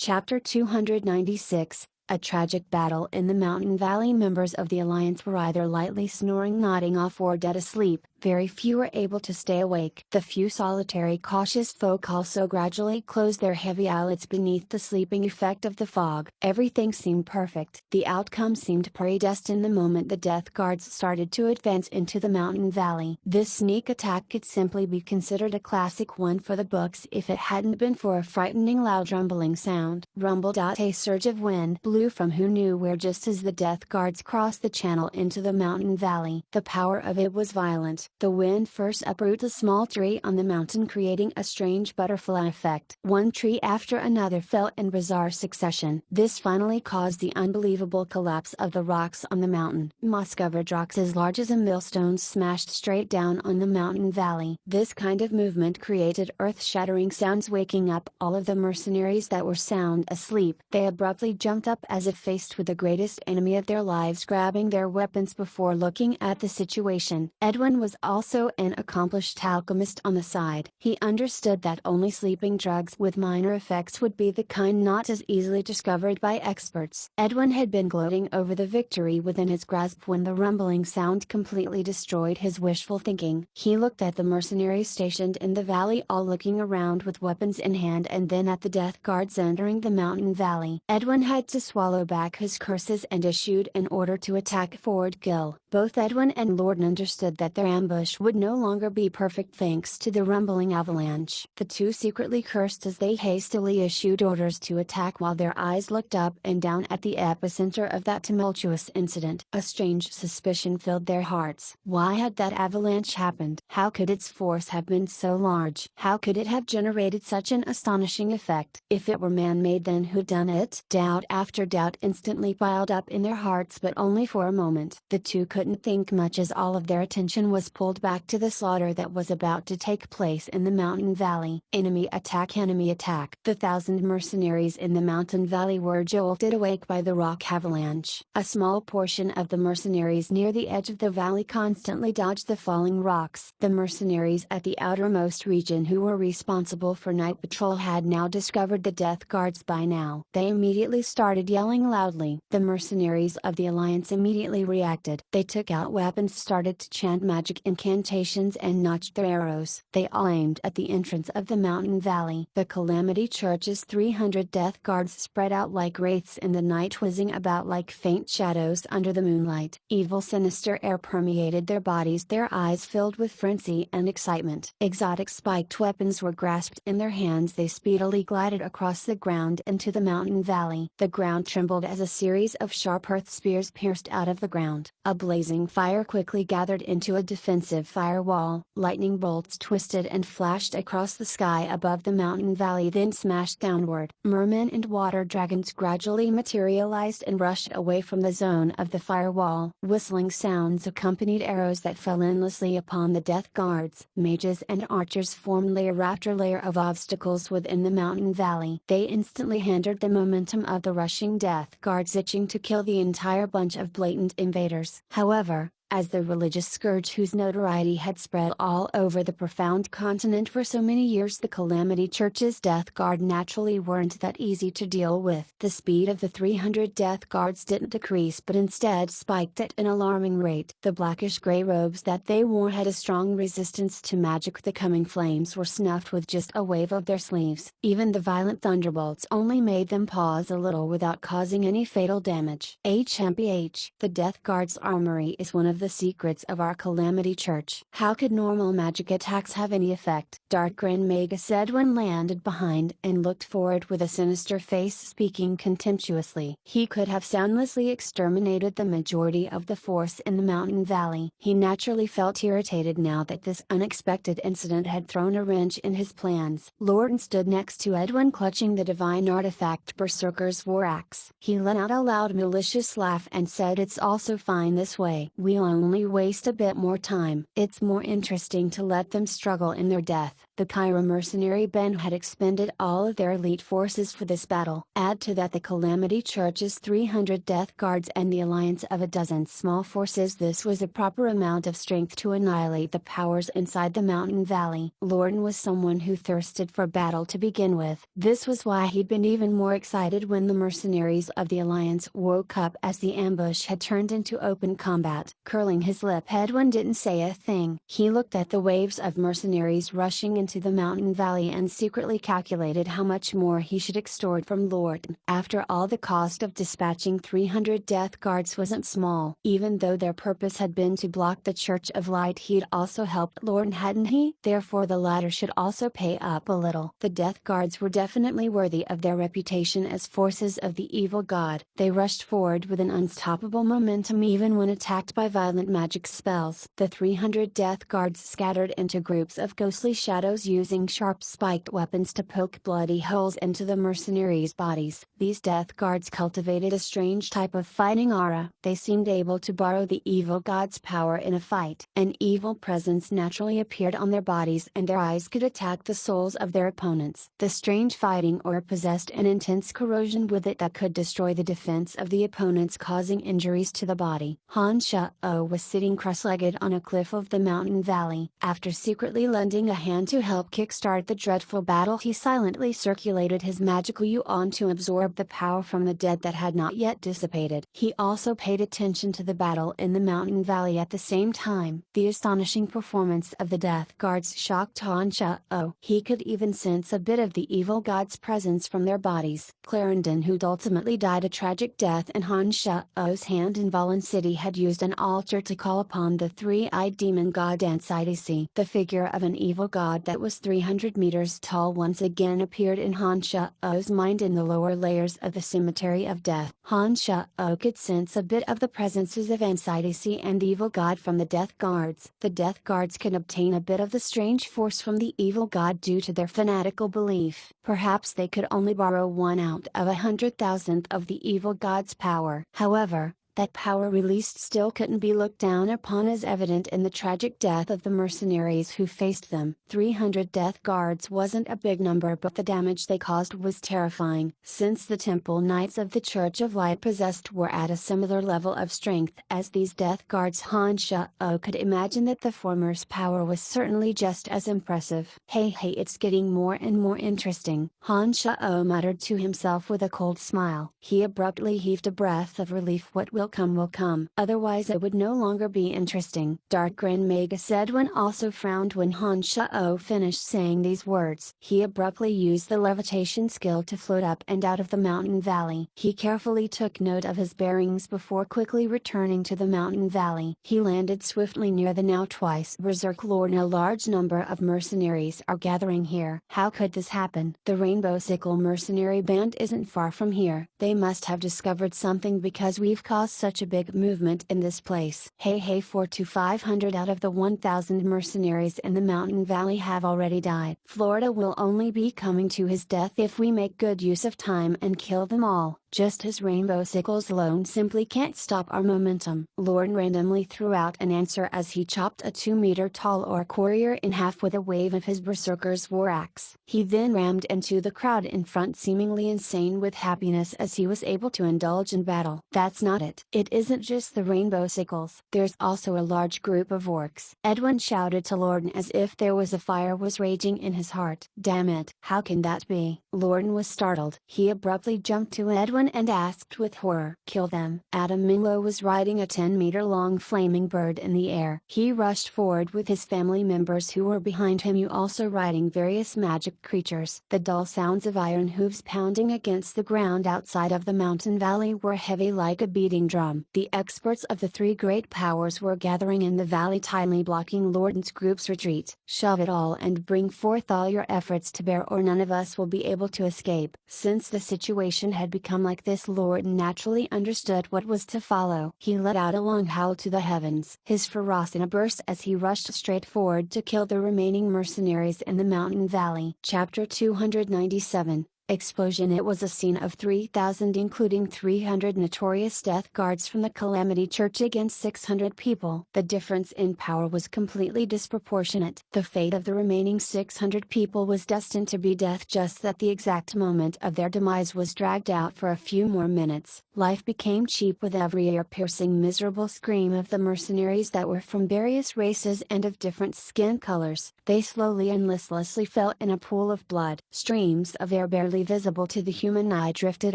Chapter 296, A Tragic Battle in the Mountain Valley. Members of the Alliance were either lightly snoring, nodding off, or dead asleep. Very few were able to stay awake. The few solitary cautious folk also gradually closed their heavy eyelids beneath the sleeping effect of the fog. Everything seemed perfect. The outcome seemed predestined the moment the Death Guards started to advance into the mountain valley. This sneak attack could simply be considered a classic one for the books if it hadn't been for a frightening loud rumbling sound. Rumble. A surge of wind blew from who knew where just as the Death Guards crossed the channel into the mountain valley. The power of it was violent. The wind first uprooted a small tree on the mountain, creating a strange butterfly effect. One tree after another fell in bizarre succession. This finally caused the unbelievable collapse of the rocks on the mountain. Moss-covered rocks as large as a millstone smashed straight down on the mountain valley. This kind of movement created earth-shattering sounds, waking up all of the mercenaries that were sound asleep. They abruptly jumped up as if faced with the greatest enemy of their lives, grabbing their weapons before looking at the situation. Edwin was also an accomplished alchemist on the side. He understood that only sleeping drugs with minor effects would be the kind not as easily discovered by experts. Edwin had been gloating over the victory within his grasp when the rumbling sound completely destroyed his wishful thinking. He looked at the mercenaries stationed in the valley, all looking around with weapons in hand, and then at the Death Guards entering the mountain valley. Edwin had to swallow back his curses and issued an order to attack Fort Gill. Both Edwin and Lordan understood that their ambush would no longer be perfect thanks to the rumbling avalanche. The two secretly cursed as they hastily issued orders to attack while their eyes looked up and down at the epicenter of that tumultuous incident. A strange suspicion filled their hearts. Why had that avalanche happened? How could its force have been so large? How could it have generated such an astonishing effect? If it were man-made, then who'd done it? Doubt after doubt instantly piled up in their hearts, but only for a moment. The two couldn't think much as all of their attention was pulled back to the slaughter that was about to take place in the mountain valley. Enemy attack, enemy attack. The 1,000 mercenaries in the mountain valley were jolted awake by the rock avalanche. A small portion of the mercenaries near the edge of the valley constantly dodged the falling rocks. The mercenaries at the outermost region who were responsible for night patrol had now discovered the Death Guards by now. They immediately started yelling loudly. The mercenaries of the Alliance immediately reacted. They took out weapons, started to chant magic incantations, and notched their arrows. They all aimed at the entrance of the mountain valley. The Calamity Church's 300 Death Guards spread out like wraiths in the night, whizzing about like faint shadows under the moonlight. Evil, sinister air permeated their bodies, their eyes filled with frenzy and excitement. Exotic spiked weapons were grasped in their hands. They speedily glided across the ground into the mountain valley. The ground trembled as a series of sharp earth spears pierced out of the ground. A blazing fire quickly gathered into a defensive firewall. Lightning bolts twisted and flashed across the sky above the mountain valley, then smashed downward. Mermen and water dragons gradually materialized and rushed away from the zone of the firewall. Whistling sounds accompanied arrows that fell endlessly upon the Death Guards. Mages and archers formed layer after layer of obstacles within the mountain valley. They instantly hindered the momentum of the rushing Death Guards, itching to kill the entire bunch of blatant invaders. However, as the religious scourge whose notoriety had spread all over the profound continent for so many years, the Calamity Church's Death Guard naturally weren't that easy to deal with. The speed of the 300 Death Guards didn't decrease, but instead spiked at an alarming rate. The blackish-gray robes that they wore had a strong resistance to magic. The coming flames were snuffed with just a wave of their sleeves. Even the violent thunderbolts only made them pause a little without causing any fatal damage. HMPH. The Death Guard's armory is one of the secrets of our Calamity Church. How could normal magic attacks have any effect? Dark Grin Magus said when landed behind and looked forward with a sinister face, speaking contemptuously. He could have soundlessly exterminated the majority of the force in the mountain valley. He naturally felt irritated now that this unexpected incident had thrown a wrench in his plans. Lordan stood next to Edwin, clutching the divine artifact Berserker's War Axe. He let out a loud malicious laugh and said, "It's also fine this way. We only waste a bit more time. It's more interesting to let them struggle in their death. The Cairo mercenary band had expended all of their elite forces for this battle. Add to that the Calamity Church's 300 death guards and the alliance of a dozen small forces. This was a proper amount of strength to annihilate the powers inside the mountain valley. Lordan was someone who thirsted for battle to begin with. This was why he'd been even more excited when the mercenaries of the alliance woke up as the ambush had turned into open combat. Curling his lip, Edwin didn't say a thing. He looked at the waves of mercenaries rushing into the mountain valley and secretly calculated how much more he should extort from Lordan. After all, the cost of dispatching 300 death guards wasn't small. Even though their purpose had been to block the Church of Light, he'd also helped Lordan, hadn't he? Therefore the latter should also pay up a little. The death guards were definitely worthy of their reputation as forces of the evil god. They rushed forward with an unstoppable momentum even when attacked by violent magic spells. The 300 death guards scattered into groups of ghostly shadows, using sharp spiked weapons to poke bloody holes into the mercenaries' bodies. These death guards cultivated a strange type of fighting aura. They seemed able to borrow the evil god's power in a fight. An evil presence naturally appeared on their bodies and their eyes could attack the souls of their opponents. The strange fighting aura possessed an intense corrosion with it that could destroy the defense of the opponents, causing injuries to the body. Han Shao was sitting cross-legged on a cliff of the mountain valley. After secretly lending a hand to help kickstart the dreadful battle, he silently circulated his magical yuan to absorb the power from the dead that had not yet dissipated. He also paid attention to the battle in the mountain valley at the same time. The astonishing performance of the death guards shocked Han Shao. He could even sense a bit of the evil god's presence from their bodies. Clarendon, who'd ultimately died a tragic death in Han Shao's hand in Valen City, had used an altar to call upon the three-eyed demon god Ansidisi. The figure of an evil god that was 300 meters tall once again appeared in Han Shao's mind in the lower layers of the Cemetery of Death. Han Shao could sense a bit of the presences of Ansidisi and the evil god from the death guards. The death guards could obtain a bit of the strange force from the evil god due to their fanatical belief. Perhaps they could only borrow 1 out of 100,000th of the evil god's power. However, that power released still couldn't be looked down upon as evident in the tragic death of the mercenaries who faced them. 300 death guards wasn't a big number, but the damage they caused was terrifying. Since the Temple Knights of the Church of Light possessed were at a similar level of strength as these death guards, Han Shao could imagine that the former's power was certainly just as impressive. Hey, it's getting more and more interesting, Han Shao muttered to himself with a cold smile. He abruptly heaved a breath of relief. What will come, otherwise it would no longer be interesting. Dark Grand Magus Edwin also frowned when Han Shao finished saying these words. He abruptly used the levitation skill to float up and out of the mountain valley. He carefully took note of his bearings before quickly returning to the mountain valley. He landed swiftly near the now twice berserk Lordan. A large number of mercenaries are gathering here. How could this happen? The Rainbow Sickle mercenary band isn't far from here. They must have discovered something because we've caused such a big movement in this place. Hey, 4 to 500 out of the 1,000 mercenaries in the mountain valley have already died. Florida will only be coming to his death if we make good use of time and kill them all. Just as Rainbow Sickles alone simply can't stop our momentum. Lordan randomly threw out an answer as he chopped a 2-meter-tall orc warrior in half with a wave of his berserker's war axe. He then rammed into the crowd in front, seemingly insane with happiness as he was able to indulge in battle. That's not it. It isn't just the Rainbow Sickles. There's also a large group of orcs. Edwin shouted to Lordan as if there was a fire was raging in his heart. Damn it. How can that be? Lordan was startled. He abruptly jumped to Edwin and asked with horror, "Kill them." Adam Minlo was riding a 10-meter-long flaming bird in the air. He rushed forward with his family members who were behind him, also riding various magic creatures. The dull sounds of iron hooves pounding against the ground outside of the mountain valley were heavy like a beating drum. The experts of the three great powers were gathering in the valley, tightly blocking Lordan's group's retreat. Shove it all and bring forth all your efforts to bear, or none of us will be able to escape. Since the situation had become like this, Lordan naturally understood what was to follow. He let out a long howl to the heavens. His ferocity burst as he rushed straight forward to kill the remaining mercenaries in the mountain valley. Chapter 297. explosion. It was a scene of 3,000, including 300 notorious death guards from the Calamity Church against 600 people. The difference in power was completely disproportionate. The fate of the remaining 600 people was destined to be death. Just at the exact moment of their demise was dragged out for a few more minutes. Life became cheap with every ear-piercing miserable scream of the mercenaries that were from various races and of different skin colors. They slowly and listlessly fell in a pool of blood. Streams of air barely visible to the human eye drifted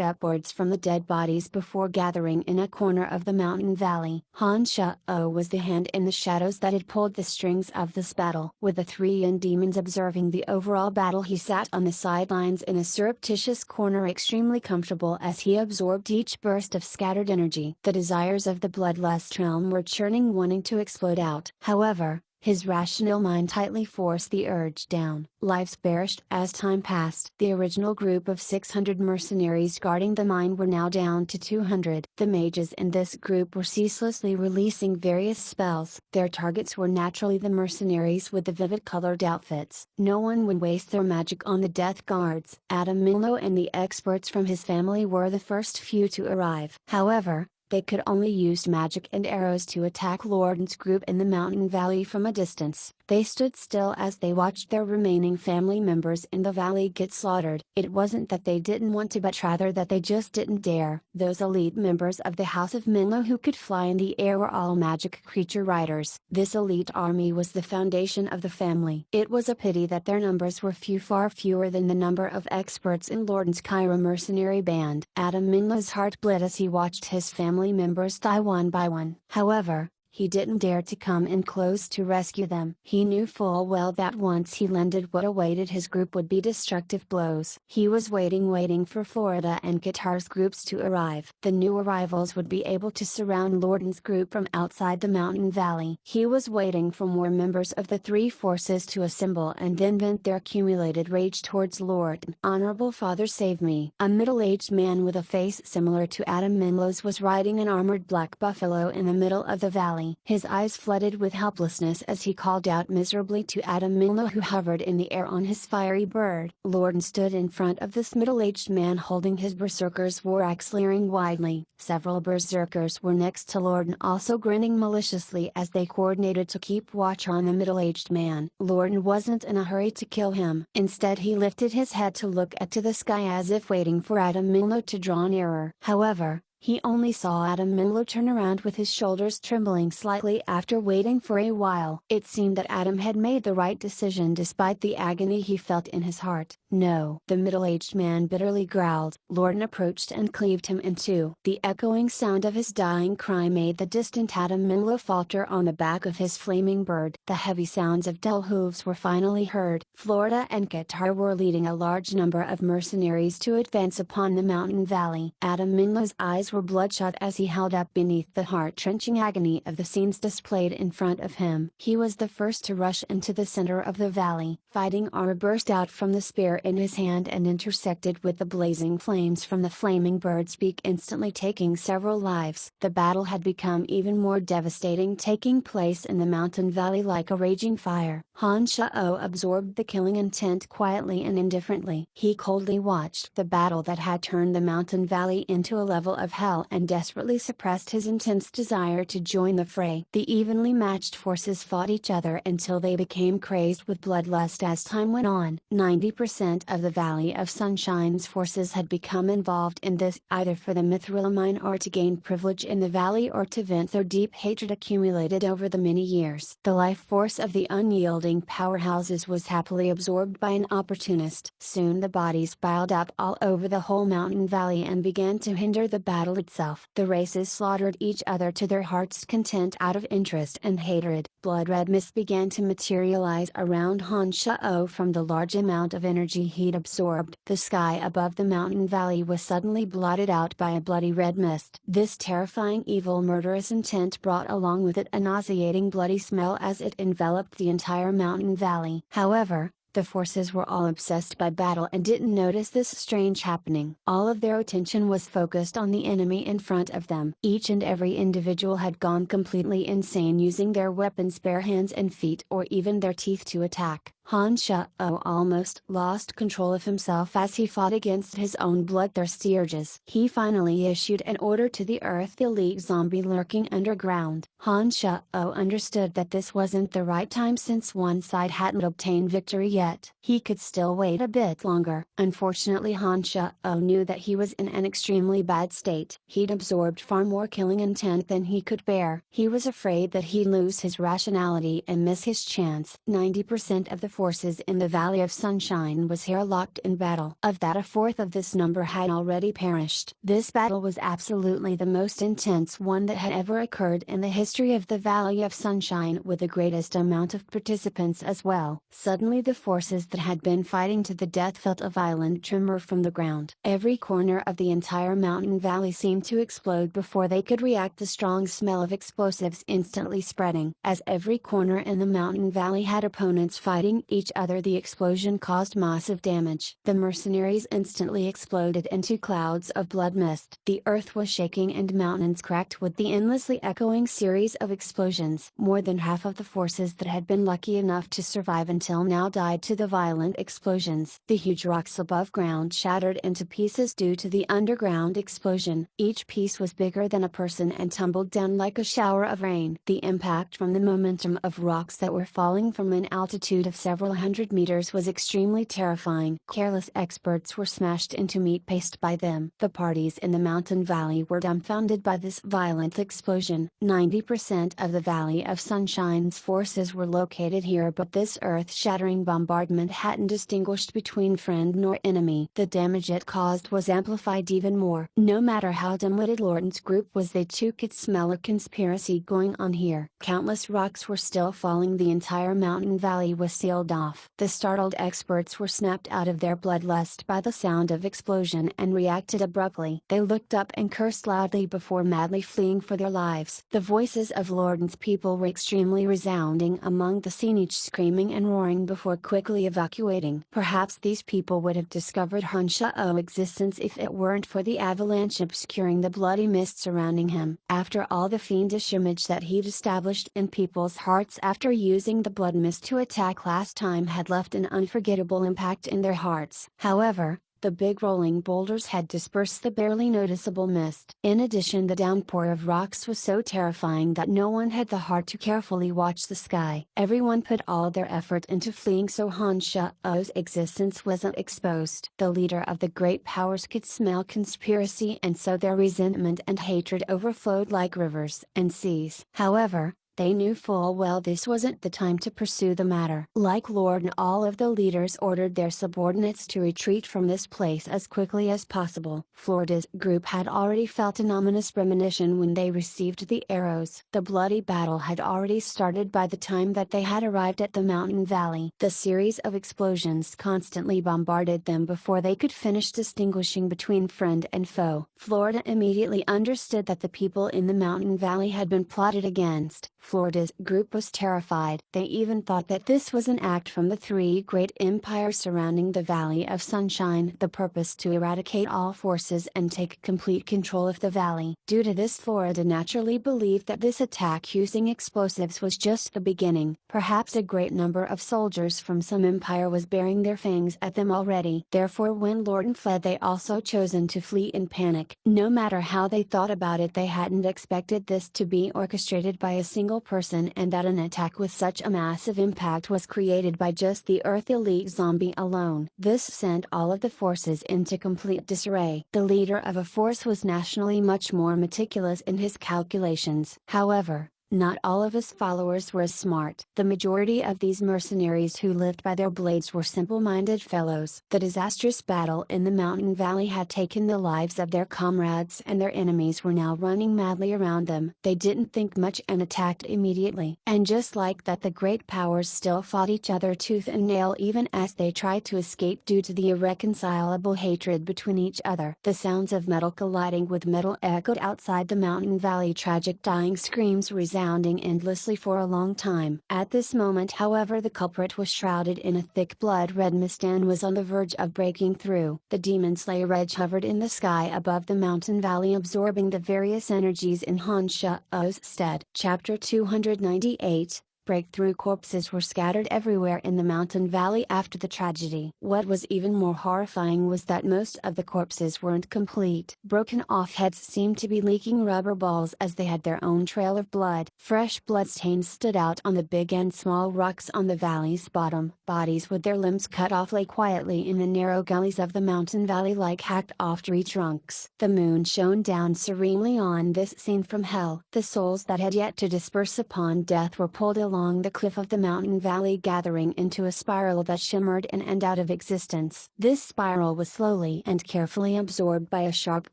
upwards from the dead bodies before gathering in a corner of the mountain valley. Han Sha-O was the hand in the shadows that had pulled the strings of this battle. With the three Yin demons observing the overall battle, he sat on the sidelines in a surreptitious corner, extremely comfortable as he absorbed each burst of scattered energy. The desires of the bloodlust realm were churning, wanting to explode out. However, his rational mind tightly forced the urge down. Lives perished as time passed. The original group of 600 mercenaries guarding the mine were now down to 200. The mages in this group were ceaselessly releasing various spells. Their targets were naturally the mercenaries with the vivid colored outfits. No one would waste their magic on the death guards. Adam Milno and the experts from his family were the first few to arrive. However, they could only use magic and arrows to attack Lordan's group in the mountain valley from a distance. They stood still as they watched their remaining family members in the valley get slaughtered. It wasn't that they didn't want to, but rather that they just didn't dare. Those elite members of the House of Minlo who could fly in the air were all magic creature riders. This elite army was the foundation of the family. It was a pity that their numbers were few, far fewer than the number of experts in Lordan's Kyra mercenary band. Adam Minlo's heart bled as he watched his family members die one by one. However, he didn't dare to come in close to rescue them. He knew full well that once he landed, what awaited his group would be destructive blows. He was waiting for Florida and Qatar's groups to arrive. The new arrivals would be able to surround Lordan's group from outside the mountain valley. He was waiting for more members of the three forces to assemble and then vent their accumulated rage towards Lordan. Honorable Father, save me. A middle-aged man with a face similar to Adam Minlo's was riding an armored black buffalo in the middle of the valley. His eyes flooded with helplessness as he called out miserably to Adam Milno, who hovered in the air on his fiery bird. Lordan stood in front of this middle-aged man holding his berserker's war axe, leering widely. Several berserkers were next to Lordan, also grinning maliciously as they coordinated to keep watch on the middle-aged man. Lordan wasn't in a hurry to kill him. Instead, he lifted his head to look at to the sky as if waiting for Adam Milno to draw nearer. However, he only saw Adam Milno turn around with his shoulders trembling slightly after waiting for a while. It seemed that Adam had made the right decision despite the agony he felt in his heart. No, the middle-aged man bitterly growled. Lordan approached and cleaved him in two. The echoing sound of his dying cry made the distant Adam Milno falter on the back of his flaming bird. The heavy sounds of dull hooves were finally heard. Florida and Qatar were leading a large number of mercenaries to advance upon the mountain valley. Adam Milno's eyes were bloodshot as he held up beneath the heart-wrenching agony of the scenes displayed in front of him. He was the first to rush into the center of the valley. Fighting aura burst out from the spear in his hand and intersected with the blazing flames from the flaming bird's beak, instantly taking several lives. The battle had become even more devastating, taking place in the mountain valley like a raging fire. Han Shao absorbed the killing intent quietly and indifferently. He coldly watched the battle that had turned the mountain valley into a level of hell and desperately suppressed his intense desire to join the fray. The evenly matched forces fought each other until they became crazed with bloodlust as time went on. 90% of the Valley of Sunshine's forces had become involved in this, either for the Mithril mine or to gain privilege in the valley or to vent their deep hatred accumulated over the many years. The life force of the unyielding powerhouses was happily absorbed by an opportunist. Soon the bodies piled up all over the whole mountain valley and began to hinder the battle itself. The races slaughtered each other to their heart's content out of interest and hatred. Blood-red mist began to materialize around Han Shao from the large amount of energy he'd absorbed. The sky above the mountain valley was suddenly blotted out by a bloody red mist. This terrifying, evil, murderous intent brought along with it a nauseating bloody smell as it enveloped the entire mountain valley. However, the forces were all obsessed by battle and didn't notice this strange happening. All of their attention was focused on the enemy in front of them. Each and every individual had gone completely insane, using their weapons, bare hands and feet, or even their teeth to attack. Han Sha-O almost lost control of himself as he fought against his own bloodthirsty urges. He finally issued an order to the Earth Elite zombie lurking underground. Han Sha-O understood that this wasn't the right time since one side hadn't obtained victory yet. He could still wait a bit longer. Unfortunately, Han Sha-O knew that he was in an extremely bad state. He'd absorbed far more killing intent than he could bear. He was afraid that he'd lose his rationality and miss his chance. 90% of the forces in the Valley of Sunshine was here locked in battle. Of that, a fourth of this number had already perished. This battle was absolutely the most intense one that had ever occurred in the history of the Valley of Sunshine, with the greatest amount of participants as well. Suddenly the forces that had been fighting to the death felt a violent tremor from the ground. Every corner of the entire mountain valley seemed to explode before they could react. The strong smell of explosives instantly spreading. As every corner in the mountain valley had opponents fighting each other, the explosion caused massive damage. The mercenaries instantly exploded into clouds of blood mist. The earth was shaking and mountains cracked with the endlessly echoing series of explosions. More than half of the forces that had been lucky enough to survive until now died to the violent explosions. The huge rocks above ground shattered into pieces due to the underground explosion. Each piece was bigger than a person and tumbled down like a shower of rain. The impact from the momentum of rocks that were falling from an altitude of several hundred meters was extremely terrifying. Careless experts were smashed into meat paste by them. The parties in the mountain valley were dumbfounded by this violent explosion. 90% of the Valley of Sunshine's forces were located here, but this earth-shattering bombardment hadn't distinguished between friend nor enemy. The damage it caused was amplified even more. No matter how dim-witted Lorden's group was, they too could smell a conspiracy going on here. Countless rocks were still falling. The entire mountain valley was sealed off. The startled experts were snapped out of their bloodlust by the sound of explosion and reacted abruptly. They looked up and cursed loudly before madly fleeing for their lives. The voices of Lorden's people were extremely resounding among the scene, each screaming and roaring before quickly evacuating. Perhaps these people would have discovered Han Sha-O's existence if it weren't for the avalanche obscuring the bloody mist surrounding him. After all, the fiendish image that he'd established in people's hearts after using the blood mist to attack last time had left an unforgettable impact in their hearts. However, the big rolling boulders had dispersed the barely noticeable mist. In addition, the downpour of rocks was so terrifying that no one had the heart to carefully watch the sky. Everyone put all their effort into fleeing so Han Sha-O's existence wasn't exposed. The leader of the great powers could smell conspiracy, and so their resentment and hatred overflowed like rivers and seas. However, they knew full well this wasn't the time to pursue the matter. Like Lorden, all of the leaders ordered their subordinates to retreat from this place as quickly as possible. Florida's group had already felt an ominous premonition when they received the arrows. The bloody battle had already started by the time that they had arrived at the mountain valley. The series of explosions constantly bombarded them before they could finish distinguishing between friend and foe. Florida immediately understood that the people in the mountain valley had been plotted against. Florida's group was terrified. They even thought that this was an act from the three great empires surrounding the Valley of Sunshine, the purpose to eradicate all forces and take complete control of the valley. Due to this, Florida naturally believed that this attack using explosives was just the beginning. Perhaps a great number of soldiers from some empire was baring their fangs at them already. Therefore, when Lorden fled, they also chosen to flee in panic. No matter how they thought about it, they hadn't expected this to be orchestrated by a single person, and that an attack with such a massive impact was created by just the Earth Elite zombie alone. This sent all of the forces into complete disarray. The leader of a force was nationally much more meticulous in his calculations. However, not all of his followers were as smart. The majority of these mercenaries who lived by their blades were simple-minded fellows. The disastrous battle in the mountain valley had taken the lives of their comrades, and their enemies were now running madly around them. They didn't think much and attacked immediately. And just like that, the great powers still fought each other tooth and nail even as they tried to escape due to the irreconcilable hatred between each other. The sounds of metal colliding with metal echoed outside the mountain valley, tragic dying screams resounding endlessly for a long time. At this moment, however, the culprit was shrouded in a thick blood-red mist and was on the verge of breaking through. The Demon Slayer Edge hovered in the sky above the mountain valley, absorbing the various energies in Han Sha-O's stead. Chapter 298, Breakthrough corpses were scattered everywhere in the mountain valley after the tragedy. What was even more horrifying was that most of the corpses weren't complete. Broken off heads seemed to be leaking rubber balls as they had their own trail of blood. Fresh bloodstains stood out on the big and small rocks on the valley's bottom. Bodies with their limbs cut off lay quietly in the narrow gullies of the mountain valley like hacked off tree trunks. The moon shone down serenely on this scene from hell. The souls that had yet to disperse upon death were pulled along the cliff of the mountain valley, gathering into a spiral that shimmered in and out of existence. This spiral was slowly and carefully absorbed by a sharp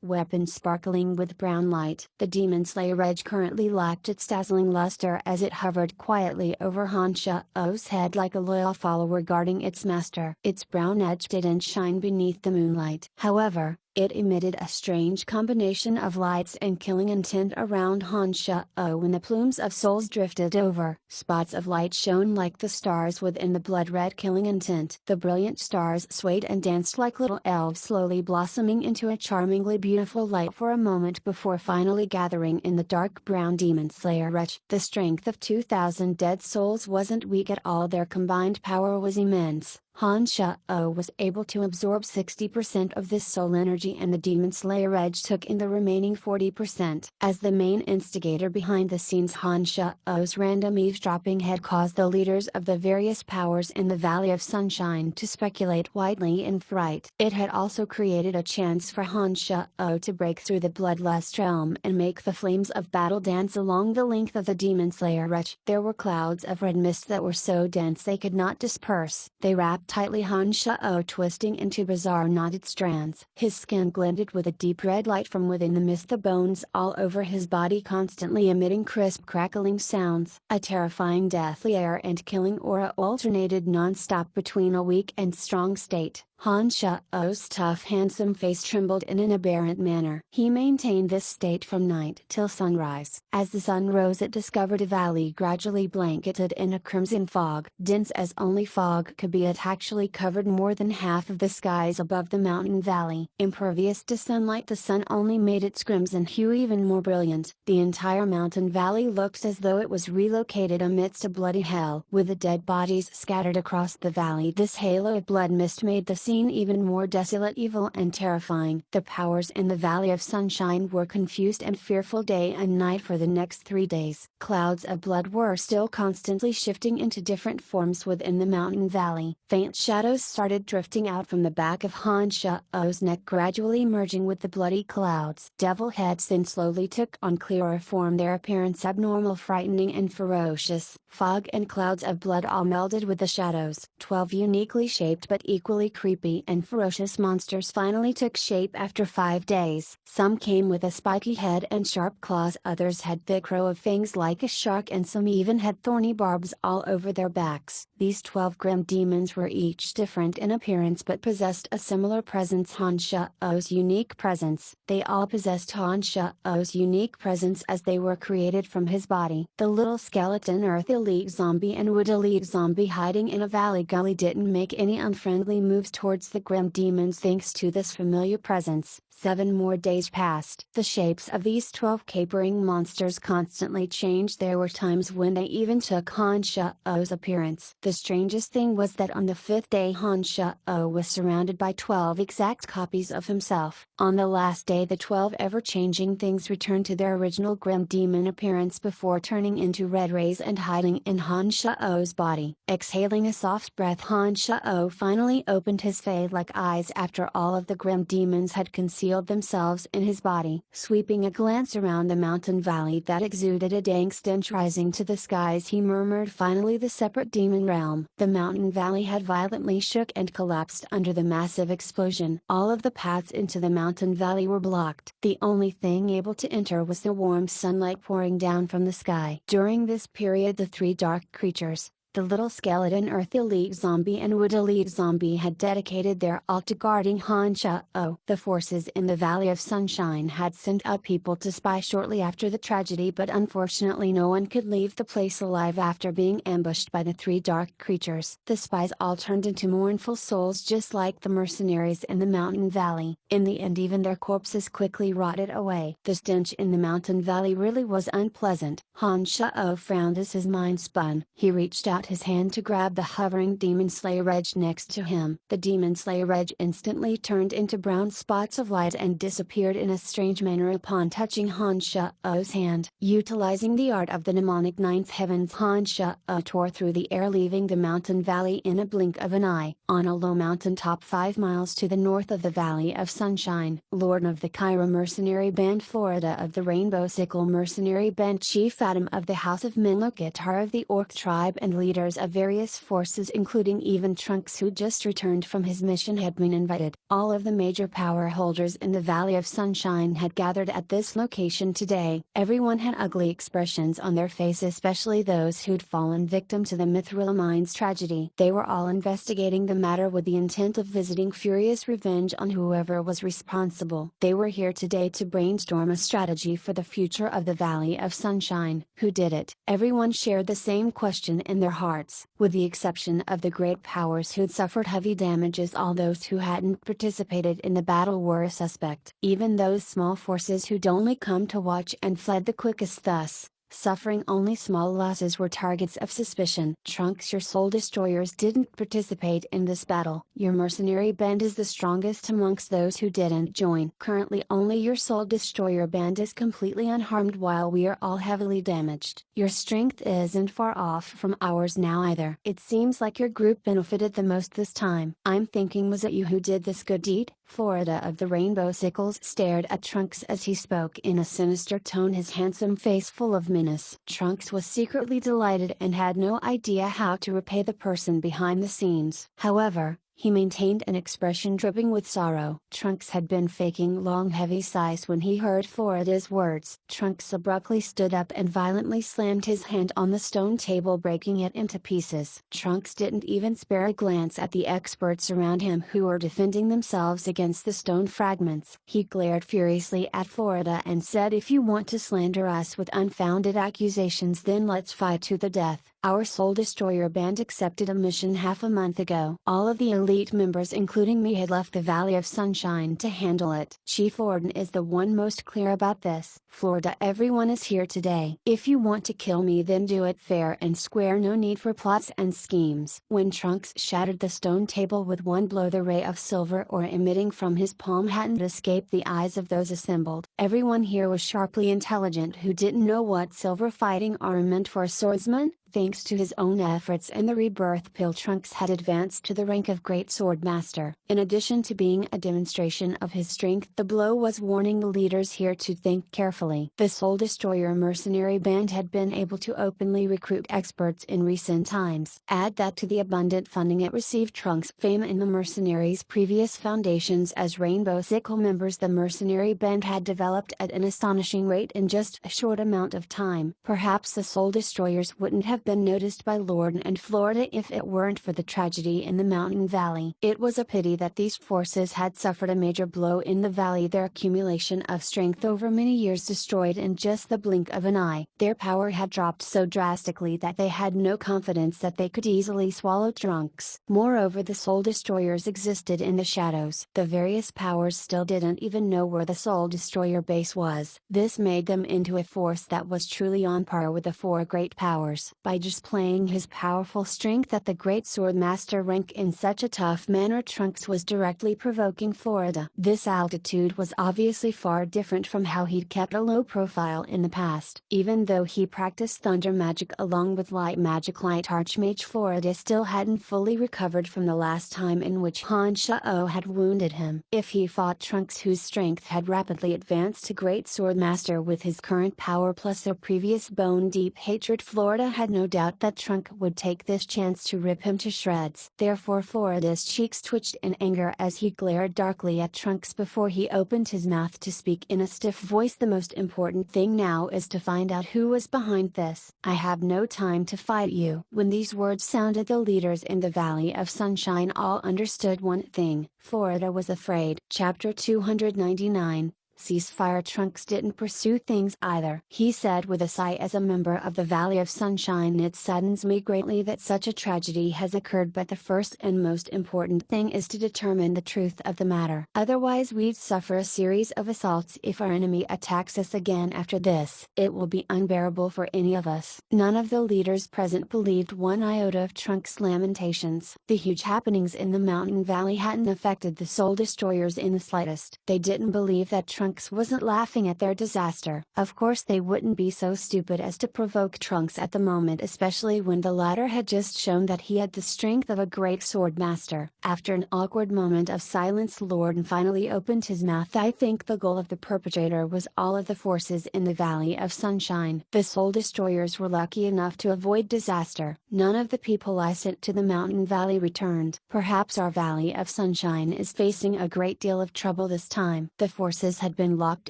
weapon sparkling with brown light. The Demon Slayer edge currently lacked its dazzling luster as it hovered quietly over Han Shao-Oh's head like a loyal follower guarding its master. Its brown edge didn't shine beneath the moonlight. However, it emitted a strange combination of lights and killing intent around Han Shao when the plumes of souls drifted over. Spots of light shone like the stars within the blood-red killing intent. The brilliant stars swayed and danced like little elves, slowly blossoming into a charmingly beautiful light for a moment before finally gathering in the dark brown Demon Slayer edge. The strength of 2,000 dead souls wasn't weak at all. Their combined power was immense. Han Shao was able to absorb 60% of this soul energy, and the Demon Slayer edge took in the remaining 40%. As the main instigator behind the scenes, Han Shao's random eavesdropping had caused the leaders of the various powers in the Valley of Sunshine to speculate widely in fright. It had also created a chance for Han Shao to break through the bloodlust realm and make the flames of battle dance along the length of the Demon Slayer edge. There were clouds of red mist that were so dense they could not disperse. They wrapped tightly Han Shao, twisting into bizarre knotted strands. His skin glinted with a deep red light from within the mist, the bones all over his body constantly emitting crisp crackling sounds. A terrifying deathly air and killing aura alternated non-stop between a weak and strong state. Han Shao's tough handsome face trembled in an aberrant manner. He maintained this state from night till sunrise. As the sun rose, it discovered a valley gradually blanketed in a crimson fog. Dense as only fog could be, it actually covered more than half of the skies above the mountain valley. Impervious to sunlight, the sun only made its crimson hue even more brilliant. The entire mountain valley looked as though it was relocated amidst a bloody hell. With the dead bodies scattered across the valley, this halo of blood mist made the scene even more desolate, evil and terrifying. The powers in the Valley of Sunshine were confused and fearful day and night for the next 3 days. Clouds of blood were still constantly shifting into different forms within the mountain valley. Faint shadows started drifting out from the back of Han Shao's neck, gradually merging with the bloody clouds. Devil heads then slowly took on clearer form, their appearance abnormal, frightening and ferocious. Fog and clouds of blood all melded with the shadows. 12 uniquely shaped but equally creepy and ferocious monsters finally took shape after 5 days. Some came with a spiky head and sharp claws, others had thick row of fangs like a shark, and some even had thorny barbs all over their backs. These 12 grim demons were each different in appearance but possessed a similar presence, Han Shao's unique presence. They all possessed Han Shao's unique presence as they were created from his body. The little skeleton Earth Elite Zombie and Wood Elite Zombie hiding in a valley gully didn't make any unfriendly moves towards the grim demons thanks to this familiar presence. 7 more days passed. The shapes of these 12 capering monsters constantly changed. There were times when they even took Han Shao's appearance. The strangest thing was that on the 5th day, Han Shao was surrounded by 12 exact copies of himself. On the last day, the 12 ever-changing things returned to their original grim demon appearance before turning into red rays and hiding in Han Shao's body. Exhaling a soft breath, Han Shao finally opened his fey-like eyes after all of the grim demons had concealed themselves in his body. Sweeping a glance around the mountain valley that exuded a dank stench rising to the skies, he murmured, finally the separate demon realm. The mountain valley had violently shook and collapsed under the massive explosion. All of the paths into the mountain valley were blocked. The only thing able to enter was the warm sunlight pouring down from the sky. During this period, the 3 dark creatures, The little skeleton Earth Elite Zombie and Wood Elite Zombie had dedicated their all to guarding Han Shao. The forces in the Valley of Sunshine had sent up people to spy shortly after the tragedy, but unfortunately no one could leave the place alive after being ambushed by the three dark creatures. The spies all turned into mournful souls just like the mercenaries in the mountain valley. In the end even their corpses quickly rotted away. The stench in the mountain valley really was unpleasant. Han Shao frowned as his mind spun. He reached out his hand to grab the hovering Demon Slayer Edge next to him. The Demon Slayer Edge instantly turned into brown spots of light and disappeared in a strange manner upon touching Han Shao's hand. Utilizing the art of the mnemonic Ninth Heavens, Han Shao tore through the air, leaving the mountain valley in a blink of an eye. On a low mountain top 5 miles to the north of the Valley of Sunshine, Lord of the Kyra Mercenary Band, Florida of the Rainbow Sickle Mercenary Band, Chief Adam of the House of Minlokatar of the Orc Tribe, and leaders of various forces including even Trunks, who just returned from his mission, had been invited. All of the major power holders in the Valley of Sunshine had gathered at this location today. Everyone had ugly expressions on their face, especially those who'd fallen victim to the Mithril Mines tragedy. They were all investigating the matter with the intent of visiting furious revenge on whoever was responsible. They were here today to brainstorm a strategy for the future of the Valley of Sunshine. Who did it? Everyone shared the same question in their hearts. With the exception of the great powers who'd suffered heavy damages, all those who hadn't participated in the battle were a suspect. Even those small forces who'd only come to watch and fled the quickest, thus suffering only small losses, were targets of suspicion. Trunks, your soul destroyers didn't participate in this battle. Your mercenary band is the strongest amongst those who didn't join. Currently only your soul destroyer band is completely unharmed while we are all heavily damaged. Your strength isn't far off from ours now either. It seems like your group benefited the most this time. I'm thinking, was it you who did this good deed? Florida of the Rainbow Sickles stared at Trunks as he spoke in a sinister tone, his handsome face full of menace. Trunks was secretly delighted and had no idea how to repay the person behind the scenes. However, he maintained an expression dripping with sorrow. Trunks had been faking long heavy sighs when he heard Florida's words. Trunks abruptly stood up and violently slammed his hand on the stone table, breaking it into pieces. Trunks didn't even spare a glance at the experts around him who were defending themselves against the stone fragments. He glared furiously at Florida and said, "If you want to slander us with unfounded accusations, then let's fight to the death. Our Soul Destroyer band accepted a mission half a month ago. All of the elite members including me had left the Valley of Sunshine to handle it. Chief Orden is the one most clear about this. Florida, everyone is here today. If you want to kill me, then do it fair and square, no need for plots and schemes." When Trunks shattered the stone table with one blow, the ray of silver ore emitting from his palm hadn't escaped the eyes of those assembled. Everyone here was sharply intelligent who didn't know what silver fighting armor meant for a swordsman. Thanks to his own efforts and the rebirth pill, Trunks had advanced to the rank of Great Sword Master. In addition to being a demonstration of his strength, the blow was warning the leaders here to think carefully. The Soul Destroyer mercenary band had been able to openly recruit experts in recent times. Add that to the abundant funding it received, Trunks' fame in the mercenaries' previous foundations as Rainbow Sickle members, the mercenary band had developed at an astonishing rate in just a short amount of time. Perhaps the Soul Destroyers wouldn't have been noticed by Lord and Florida if it weren't for the tragedy in the mountain valley. It was a pity that these forces had suffered a major blow in the valley, their accumulation of strength over many years destroyed in just the blink of an eye. Their power had dropped so drastically that they had no confidence that they could easily swallow Trunks. Moreover, the Soul Destroyers existed in the shadows. The various powers still didn't even know where the Soul Destroyer base was. This made them into a force that was truly on par with the four great powers. By displaying his powerful strength at the Great Sword Master rank in such a tough manner, Trunks was directly provoking Florida. This altitude was obviously far different from how he'd kept a low profile in the past. Even though he practiced thunder magic along with light magic, Light Archmage Florida still hadn't fully recovered from the last time in which Han Shao had wounded him. If he fought Trunks, whose strength had rapidly advanced to Great Sword Master with his current power plus their previous bone deep hatred, Florida had no doubt that Trunk would take this chance to rip him to shreds. Therefore Florida's cheeks twitched in anger as he glared darkly at Trunks before he opened his mouth to speak in a stiff voice. The most important thing now is to find out who was behind this. I have no time to fight you. When these words sounded, the leaders in the Valley of Sunshine all understood one thing: Florida was afraid. Chapter 299, Ceasefire. Trunks didn't pursue things either. He said with a sigh, as a member of the Valley of Sunshine, it saddens me greatly that such a tragedy has occurred, but the first and most important thing is to determine the truth of the matter. Otherwise we'd suffer a series of assaults if our enemy attacks us again after this. It will be unbearable for any of us. None of the leaders present believed one iota of Trunks' lamentations. The huge happenings in the mountain valley hadn't affected the Soul Destroyers in the slightest. They didn't believe that Trunks wasn't laughing at their disaster. Of course they wouldn't be so stupid as to provoke Trunks at the moment, especially when the latter had just shown that he had the strength of a great sword master. After an awkward moment of silence, Lorden finally opened his mouth. I think the goal of the perpetrator was all of the forces in the Valley of Sunshine. The Soul Destroyers were lucky enough to avoid disaster. None of the people I sent to the mountain valley returned. Perhaps our Valley of Sunshine is facing a great deal of trouble this time. The forces had been locked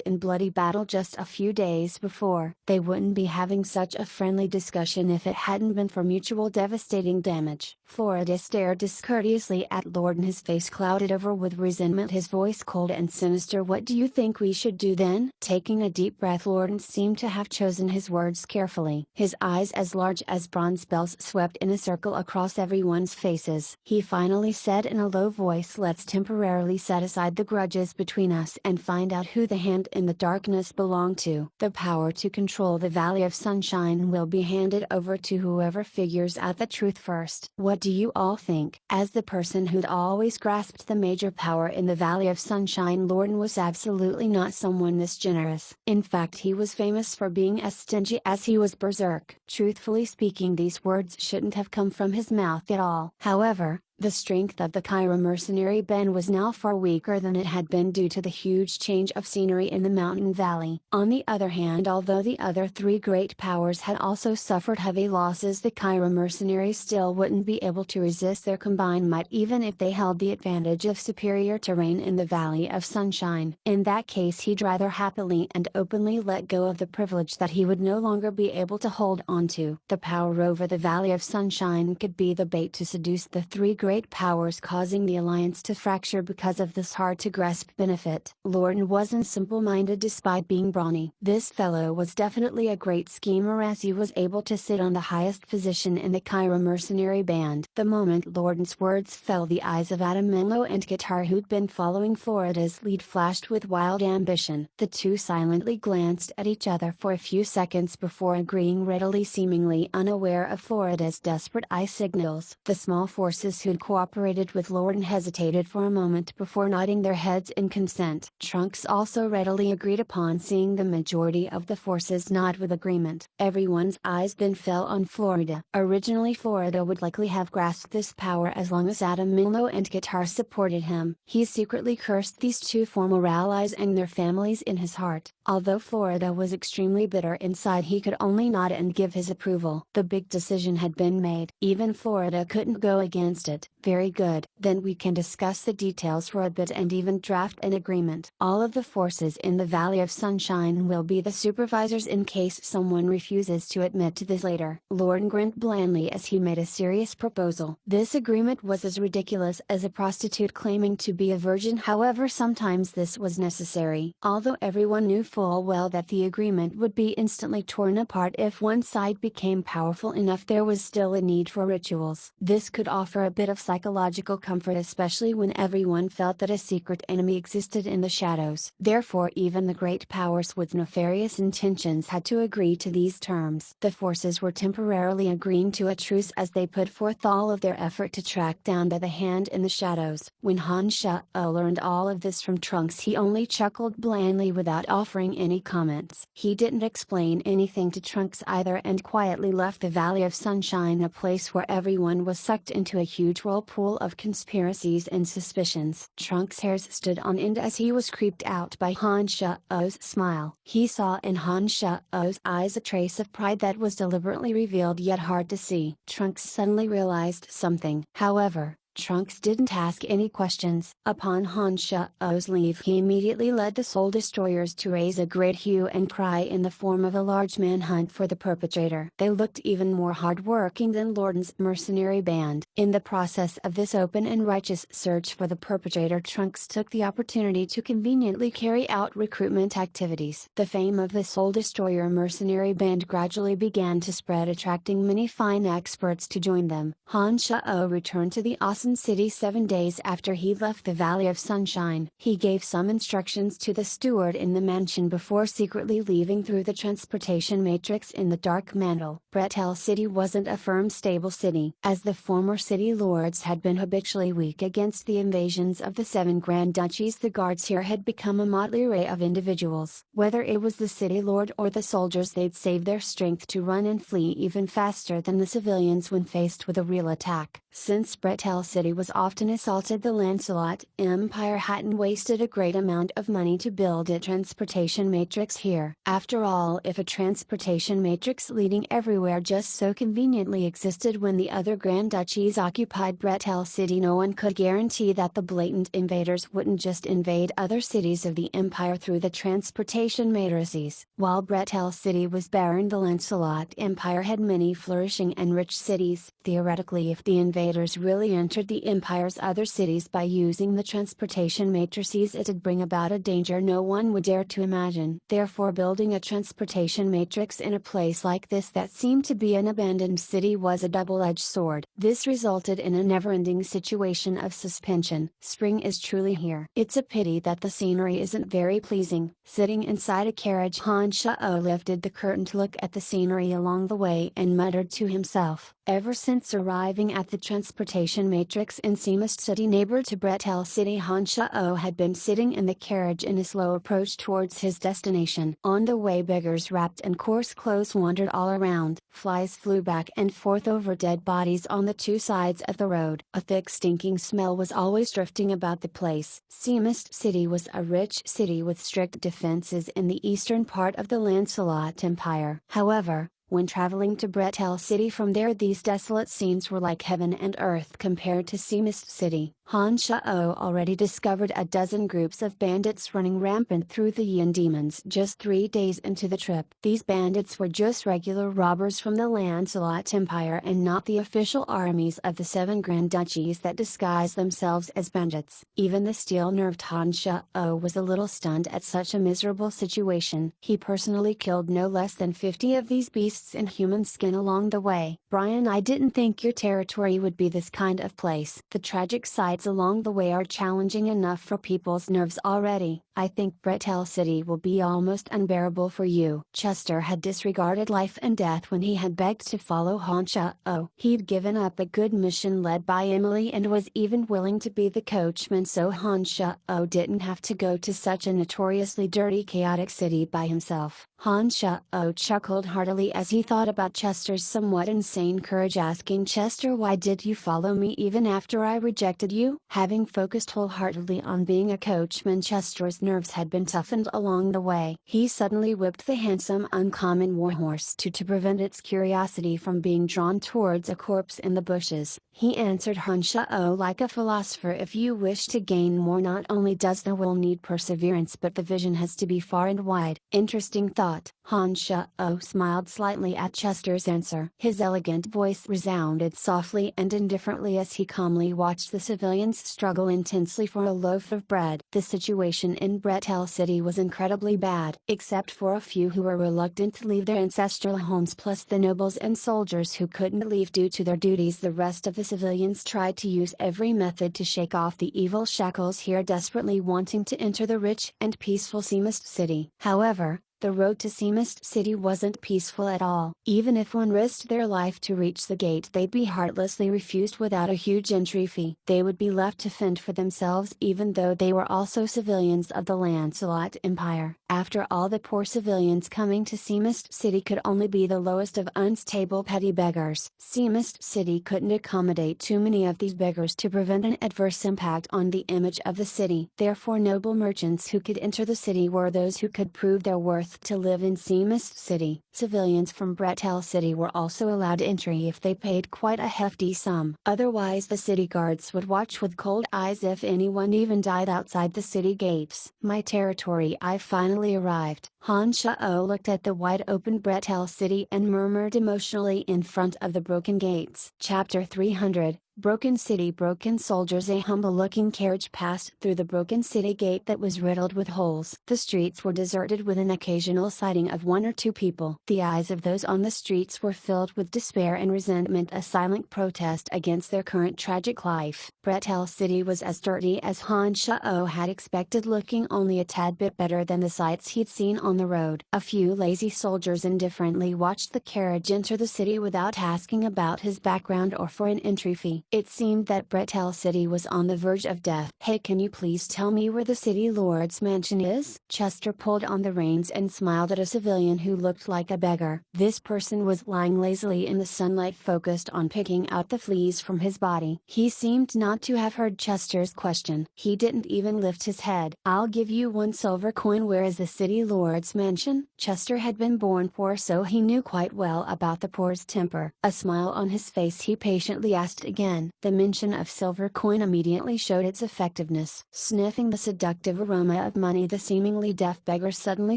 in bloody battle just a few days before. They wouldn't be having such a friendly discussion if it hadn't been for mutual devastating damage. Florida stared discourteously at Lorden, his face clouded over with resentment, his voice cold and sinister. What do you think we should do then? Taking a deep breath, Lorden seemed to have chosen his words carefully. His eyes, as large as bronze bells, swept in a circle across everyone's faces. He finally said in a low voice, let's temporarily set aside the grudges between us and find out who the hand in the darkness belonged to. The power to control the Valley of Sunshine will be handed over to whoever figures out the truth first. What do you all think? As the person who'd always grasped the major power in the Valley of Sunshine, Lorden was absolutely not someone this generous. In fact, he was famous for being as stingy as he was berserk. Truthfully speaking, these words shouldn't have come from his mouth at all. However, the strength of the Kyra mercenary band was now far weaker than it had been due to the huge change of scenery in the mountain valley. On the other hand, although the other three great powers had also suffered heavy losses, the Kyra mercenaries still wouldn't be able to resist their combined might, even if they held the advantage of superior terrain in the Valley of Sunshine. In that case, he'd rather happily and openly let go of the privilege that he would no longer be able to hold on to. The power over the Valley of Sunshine could be the bait to seduce the three great powers, causing the alliance to fracture because of this hard-to-grasp benefit. Lorden wasn't simple-minded despite being brawny. This fellow was definitely a great schemer, as he was able to sit on the highest position in the Kyra mercenary band. The moment Lorden's words fell, the eyes of Adam Menlo and Guitar, who'd been following Florida's lead, flashed with wild ambition. The two silently glanced at each other for a few seconds before agreeing readily, seemingly unaware of Florida's desperate eye signals. The small forces who'd cooperated with Lorden hesitated for a moment before nodding their heads in consent. Trunks also readily agreed upon seeing the majority of the forces nod with agreement. Everyone's eyes then fell on Florida. Originally, Florida would likely have grasped this power as long as Adam Menlo and Guitar supported him. He secretly cursed these two former allies and their families in his heart. Although Florida was extremely bitter inside, he could only nod and give his approval. The big decision had been made. Even Florida couldn't go against it. Very good. Then we can discuss the details for a bit and even draft an agreement. All of the forces in the Valley of Sunshine will be the supervisors in case someone refuses to admit to this later. Lorden grinned blandly as he made a serious proposal. This agreement was as ridiculous as a prostitute claiming to be a virgin. However, sometimes this was necessary. Although everyone knew full well that the agreement would be instantly torn apart if one side became powerful enough, there was still a need for rituals. This could offer a bit of psychological comfort, especially when everyone felt that a secret enemy existed in the shadows. Therefore, even the great powers with nefarious intentions had to agree to these terms. The forces were temporarily agreeing to a truce as they put forth all of their effort to track down the hand in the shadows. When Han Sha learned all of this from Trunks, he only chuckled blandly without offering any comments. He didn't explain anything to Trunks either, and quietly left the Valley of Sunshine, a place where everyone was sucked into a huge whirlpool whirlpool of conspiracies and suspicions. Trunks' hairs stood on end as he was creeped out by Han Shao-Oh's smile. He saw in Han Shao-Oh's eyes a trace of pride that was deliberately revealed yet hard to see. Trunks suddenly realized something. However, Trunks didn't ask any questions. Upon Han Shao-Oh's leave, he immediately led the Soul Destroyers to raise a great hue and cry in the form of a large manhunt for the perpetrator. They looked even more hardworking than Lorden's mercenary band. In the process of this open and righteous search for the perpetrator, Trunks took the opportunity to conveniently carry out recruitment activities. The fame of the Soul Destroyer mercenary band gradually began to spread, attracting many fine experts to join them. Han Shao returned to the awesome city 7 days after he left the Valley of Sunshine. He gave some instructions to the steward in the mansion before secretly leaving through the transportation matrix in the Dark Mantle. Bretel City wasn't a firm, stable city, as the former city lords had been habitually weak against the invasions of the 7 Grand Duchies. The guards here had become a motley array of individuals. Whether it was the city lord or the soldiers, they'd save their strength to run and flee even faster than the civilians when faced with a real attack. Since Bretel City was often assaulted, the Lancelot Empire hadn't wasted a great amount of money to build a transportation matrix here. After all, if a transportation matrix leading everywhere just so conveniently existed when the other Grand Duchies occupied Bretel City, no one could guarantee that the blatant invaders wouldn't just invade other cities of the Empire through the transportation matrices. While Bretel City was barren, the Lancelot Empire had many flourishing and rich cities. Theoretically, if the invaders really entered the Empire's other cities by using the transportation matrices, it'd bring about a danger no one would dare to imagine. Therefore, building a transportation matrix in a place like this that seemed to be an abandoned city was a double-edged sword. This resulted in a never-ending situation of suspension. Spring is truly here. It's a pity that the scenery isn't very pleasing. Sitting inside a carriage, Han Shao lifted the curtain to look at the scenery along the way and muttered to himself. Ever since arriving at the transportation matrix in Seamist City, neighbor to Bretel City, Han Shao had been sitting in the carriage in a slow approach towards his destination. On the way, beggars wrapped in coarse clothes wandered all around. Flies flew back and forth over dead bodies on the 2 sides of the road. A thick stinking smell was always drifting about the place. Seamist City was a rich city with strict defenses in the eastern part of the Lancelot Empire. However, when traveling to Bretel City from there, these desolate scenes were like heaven and earth compared to Seamist City. Han Shao already discovered a dozen groups of bandits running rampant through the Yin Demons just 3 days into the trip. These bandits were just regular robbers from the Lancelot Empire and not the official armies of the 7 Grand Duchies that disguise themselves as bandits. Even the steel-nerved Han Shao was a little stunned at such a miserable situation. He personally killed no less than 50 of these beasts in human skin along the way. Brian, I didn't think your territory would be this kind of place. The tragic sights along the way are challenging enough for people's nerves already. I think Bretel City will be almost unbearable for you. Chester had disregarded life and death when he had begged to follow Han Shao. He'd given up a good mission led by Emily and was even willing to be the coachman so Han Shao didn't have to go to such a notoriously dirty, chaotic city by himself. Han Shao chuckled heartily as he thought about Chester's somewhat insane courage, asking Chester, "Why did you follow me even after I rejected you?" Having focused wholeheartedly on being a coachman, Chester's nerves had been toughened along the way. He suddenly whipped the handsome uncommon warhorse to prevent its curiosity from being drawn towards a corpse in the bushes. He answered Han Shao like a philosopher, "If you wish to gain more, not only does the will need perseverance, but the vision has to be far and wide." Interesting thought. Han Shao smiled slightly at Chester's answer. His elegant voice resounded softly and indifferently as he calmly watched the civilians struggle intensely for a loaf of bread. The situation in Bretel City was incredibly bad. Except for a few who were reluctant to leave their ancestral homes, plus the nobles and soldiers who couldn't leave due to their duties, the rest of the civilians tried to use every method to shake off the evil shackles here, desperately wanting to enter the rich and peaceful Seamist City. However, The road to Seamist City wasn't peaceful at all. Even if one risked their life to reach the gate, they'd be heartlessly refused without a huge entry fee. They would be left to fend for themselves, even though they were also civilians of the Lancelot Empire. After all, the poor civilians coming to Seamist City could only be the lowest of unstable petty beggars. Seamist City couldn't accommodate too many of these beggars to prevent an adverse impact on the image of the city. Therefore, noble merchants who could enter the city were those who could prove their worth to live in Seamist City. Civilians from Bretel City were also allowed entry if they paid quite a hefty sum. Otherwise, the city guards would watch with cold eyes if anyone even died outside the city gates. My territory, I finally arrived. Han Shao looked at the wide-open Bretel City and murmured emotionally in front of the broken gates. Chapter 300, Broken City. Broken soldiers. A humble-looking carriage passed through the broken city gate that was riddled with holes. The streets were deserted with an occasional sighting of one or two people. The eyes of those on the streets were filled with despair and resentment, a silent protest against their current tragic life. Bretel City was as dirty as Han Shao had expected, looking only a tad bit better than the sights he'd seen on the road. A few lazy soldiers indifferently watched the carriage enter the city without asking about his background or for an entry fee. It seemed that Bretel City was on the verge of death. "Hey, can you please tell me where the city lord's mansion is?" Chester pulled on the reins and smiled at a civilian who looked like a beggar. This person was lying lazily in the sunlight, focused on picking out the fleas from his body. He seemed not to have heard Chester's question. He didn't even lift his head. "I'll give you 1 silver coin. Where is the city lord's mansion?" Chester had been born poor, so he knew quite well about the poor's temper. A smile on his face, he patiently asked again. The mention of silver coin immediately showed its effectiveness. Sniffing the seductive aroma of money, the seemingly deaf beggar suddenly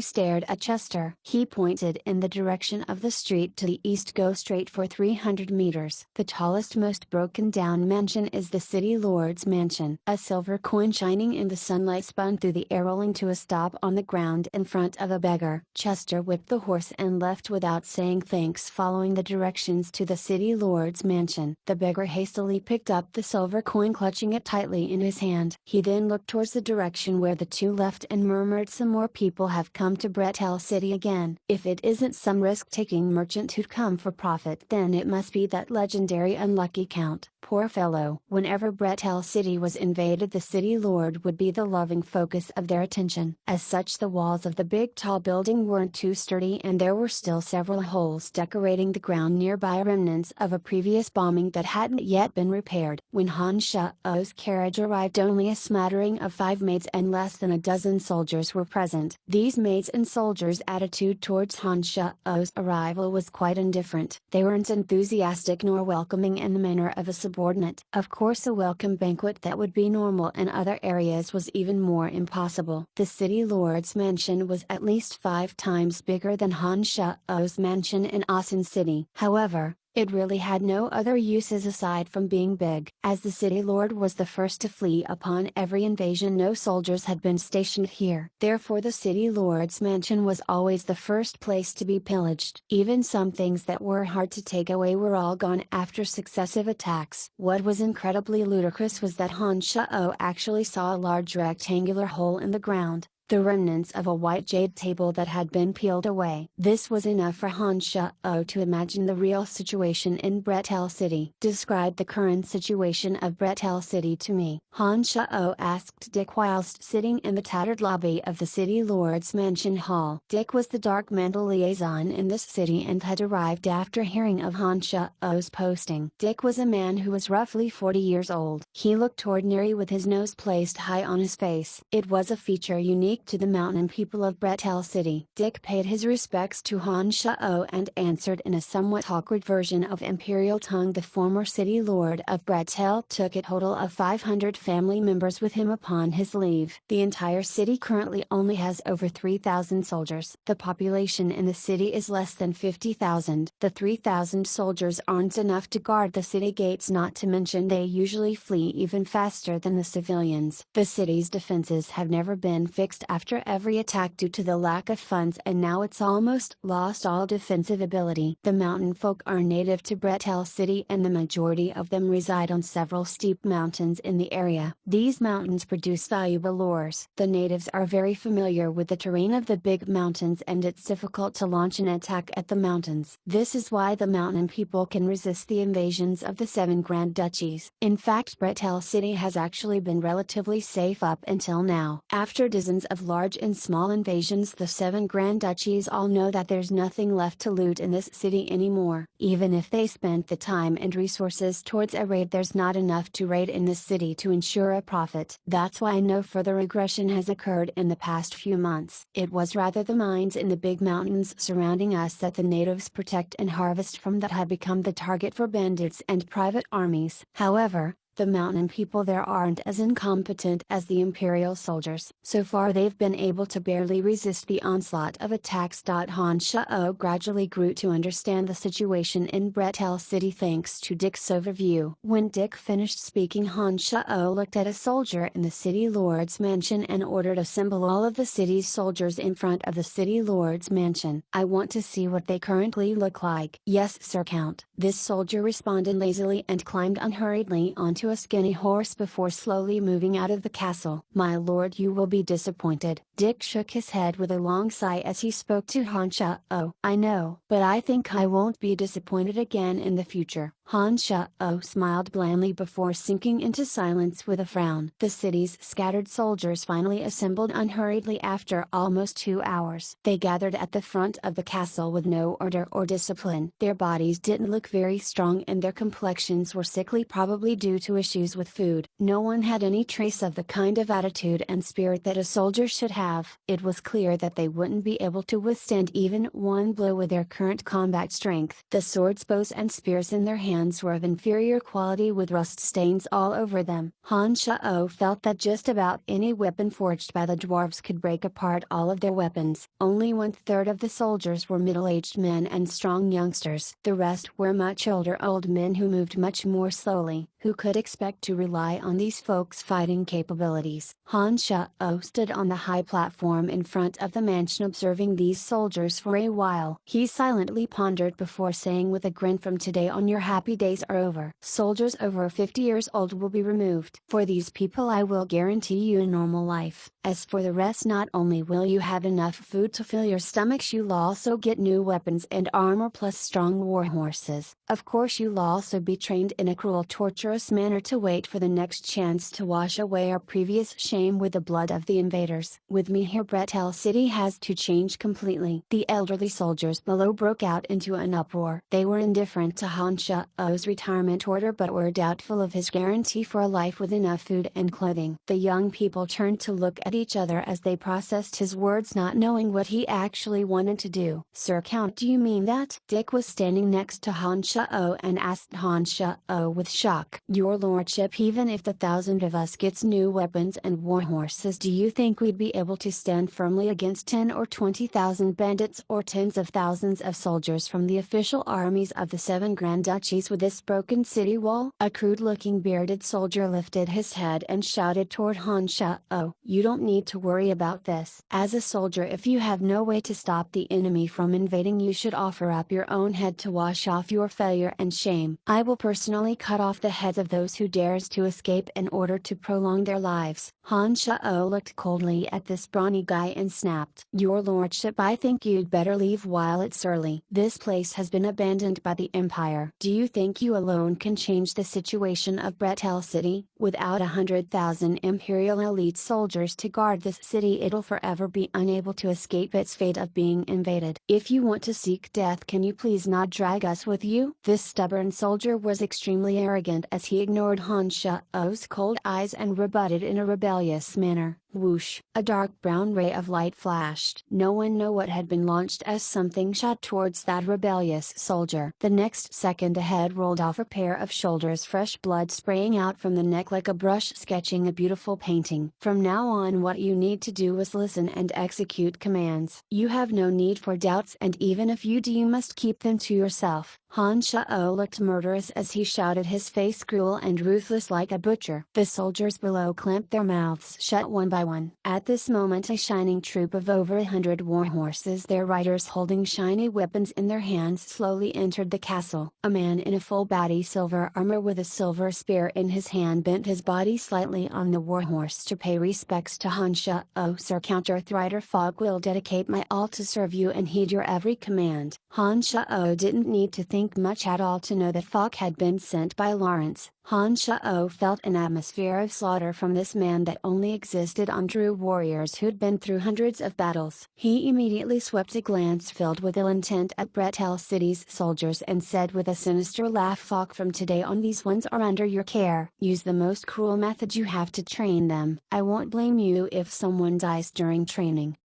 stared at Chester. He pointed in the direction of the street to the east. "Go straight for 300 meters. The tallest, most broken down mansion is the city lord's mansion." A silver coin shining in the sunlight spun through the air, rolling to a stop on the ground in front of the beggar. Chester whipped the horse and left without saying thanks, following the directions to the city lord's mansion. The beggar hastily picked up the silver coin, clutching it tightly in his hand. He then looked towards the direction where the two left and murmured, "Some more people have come to Bretel City again. If it isn't some risk-taking merchant who'd come for profit, then it must be that legendary unlucky count. Poor fellow." Whenever Bretel City was invaded, the city lord would be the loving focus of their attention. As such, the walls of the big tall building weren't too sturdy, and there were still several holes decorating the ground nearby, remnants of a previous bombing that hadn't yet been repaired. When Han Shao's carriage arrived, only a smattering of 5 maids and less than a dozen soldiers were present. These maids and soldiers' attitude towards Han Shao's arrival was quite indifferent. They weren't enthusiastic nor welcoming in the manner of a subordinate. Of course, a welcome banquet that would be normal in other areas was even more impossible. The city lord's mansion was at least 5 times bigger than Han Shao's mansion in Asan City. However, it really had no other uses aside from being big. As the city lord was the first to flee upon every invasion, no soldiers had been stationed here. Therefore, the city lord's mansion was always the first place to be pillaged. Even some things that were hard to take away were all gone after successive attacks. What was incredibly ludicrous was that Han Shao actually saw a large rectangular hole in the ground, the remnants of a white jade table that had been peeled away. This was enough for Han Shao to imagine the real situation in Bretel City. "Describe the current situation of Bretel City to me," Han Shao asked Dick whilst sitting in the tattered lobby of the city lord's mansion hall. Dick was the dark mantle liaison in this city and had arrived after hearing of Han Shao's posting. Dick was a man who was roughly 40 years old. He looked ordinary, with his nose placed high on his face. It was a feature unique to the mountain people of Bretel City. Dick paid his respects to Han Shao and answered in a somewhat awkward version of Imperial tongue. The former city lord of Bretel took a total of 500 family members with him upon his leave. The entire city currently only has over 3,000 soldiers. The population in the city is less than 50,000. The 3,000 soldiers aren't enough to guard the city gates, not to mention they usually flee even faster than the civilians. The city's defenses have never been fixed lost after every attack due to the lack of funds, and now it's almost lost all defensive ability. The mountain folk are native to Bretel City, and the majority of them reside on several steep mountains in the area. These mountains produce valuable ores. The natives are very familiar with the terrain of the big mountains, and it's difficult to launch an attack at the mountains. This is why the mountain people can resist the invasions of the 7 Grand Duchies. In fact, Bretel City has actually been relatively safe up until now. After dozens of large and small invasions, the 7 Grand Duchies all know that there's nothing left to loot in this city anymore. Even if they spent the time and resources towards a raid, there's not enough to raid in this city to ensure a profit. That's why no further aggression has occurred in the past few months. It was rather the mines in the big mountains surrounding us that the natives protect and harvest from that have become the target for bandits and private armies. However, the mountain people there aren't as incompetent as the imperial soldiers. So far they've been able to barely resist the onslaught of attacks. Han Shao gradually grew to understand the situation in Bretel City thanks to Dick's overview. When Dick finished speaking, Han Shao looked at a soldier in the city lord's mansion and ordered assemble all of the city's soldiers in front of the city lord's mansion. I want to see what they currently look like. Yes, Sir Count. This soldier responded lazily and climbed unhurriedly onto a skinny horse before slowly moving out of the castle. My lord, you will be disappointed. Dick shook his head with a long sigh as he spoke to Han Shao. I know, but I think I won't be disappointed again in the future. Han Shao smiled blandly before sinking into silence with a frown. The city's scattered soldiers finally assembled unhurriedly after almost 2 hours. They gathered at the front of the castle with no order or discipline. Their bodies didn't look very strong and their complexions were sickly, probably due to issues with food. No one had any trace of the kind of attitude and spirit that a soldier should have. It was clear that they wouldn't be able to withstand even one blow with their current combat strength. The swords, bows and spears in their hands were of inferior quality with rust stains all over them. Han Shao felt that just about any weapon forged by the dwarves could break apart all of their weapons. Only 1/3 of the soldiers were middle-aged men and strong youngsters. The rest were much older old men who moved much more slowly. Who could expect to rely on these folks' fighting capabilities? Han Shao stood on the high platform in front of the mansion observing these soldiers for a while. He silently pondered before saying with a grin, from today on your happy days are over. Soldiers over 50 years old will be removed. For these people I will guarantee you a normal life. As for the rest, not only will you have enough food to fill your stomachs, you'll also get new weapons and armor plus strong war horses. Of course you'll also be trained in a cruel, torturous manner to wait for the next chance to wash away our previous shame with the blood of the invaders. With me here, Bretel City has to change completely. The elderly soldiers below broke out into an uproar. They were indifferent to Han Shao's retirement order but were doubtful of his guarantee for a life with enough food and clothing. The young people turned to look at each other as they processed his words, not knowing what he actually wanted to do. Sir Count, do you mean that? Dick was standing next to Han Shao and asked Han Shao with shock. Your lordship, even if the 1,000 of us gets new weapons and war horses, do you think we'd be able to stand firmly against 10 or 20,000 bandits or tens of thousands of soldiers from the official armies of the 7 Grand Duchies with this broken city wall? A crude-looking bearded soldier lifted his head and shouted toward Han Shao. You don't need to worry about this. As a soldier, if you have no way to stop the enemy from invading, you should offer up your own head to wash off your failure and shame. I will personally cut off the heads of those who dares to escape in order to prolong their lives. Han Shao looked coldly at this brawny guy and snapped. Your lordship, I think you'd better leave while it's early. This place has been abandoned by the Empire. Do you think you alone can change the situation of Bretel City? Without 100,000 Imperial elite soldiers to guard this city, it'll forever be unable to escape its fate of being invaded. If you want to seek death, can you please not drag us with you? This stubborn soldier was extremely arrogant as he ignored Han Shao's cold eyes and rebutted in a rebellious manner. Whoosh! A dark brown ray of light flashed. No one knew what had been launched as something shot towards that rebellious soldier. The next second a head rolled off a pair of shoulders, fresh blood spraying out from the neck like a brush sketching a beautiful painting. From now on, what you need to do is listen and execute commands. You have no need for doubts, and even if you do, you must keep them to yourself. Han Shao looked murderous as he shouted, his face cruel and ruthless like a butcher. The soldiers below clamped their mouths shut one by by one. At this moment a shining troop of over 100 war horses, their riders holding shiny weapons in their hands, slowly entered the castle. A man in a full body silver armor with a silver spear in his hand bent his body slightly on the warhorse to pay respects to Han Shao. Sir Counter Rider Fogg will dedicate my all to serve you and heed your every command. Han Shao didn't need to think much at all to know that Fogg had been sent by Lawrence. Han Shao felt an atmosphere of slaughter from this man that only existed on true warriors who'd been through hundreds of battles. He immediately swept a glance filled with ill intent at Bretel City's soldiers and said with a sinister laugh, Fogg, from today on these ones are under your care. Use the most cruel method you have to train them. I won't blame you if someone dies during training.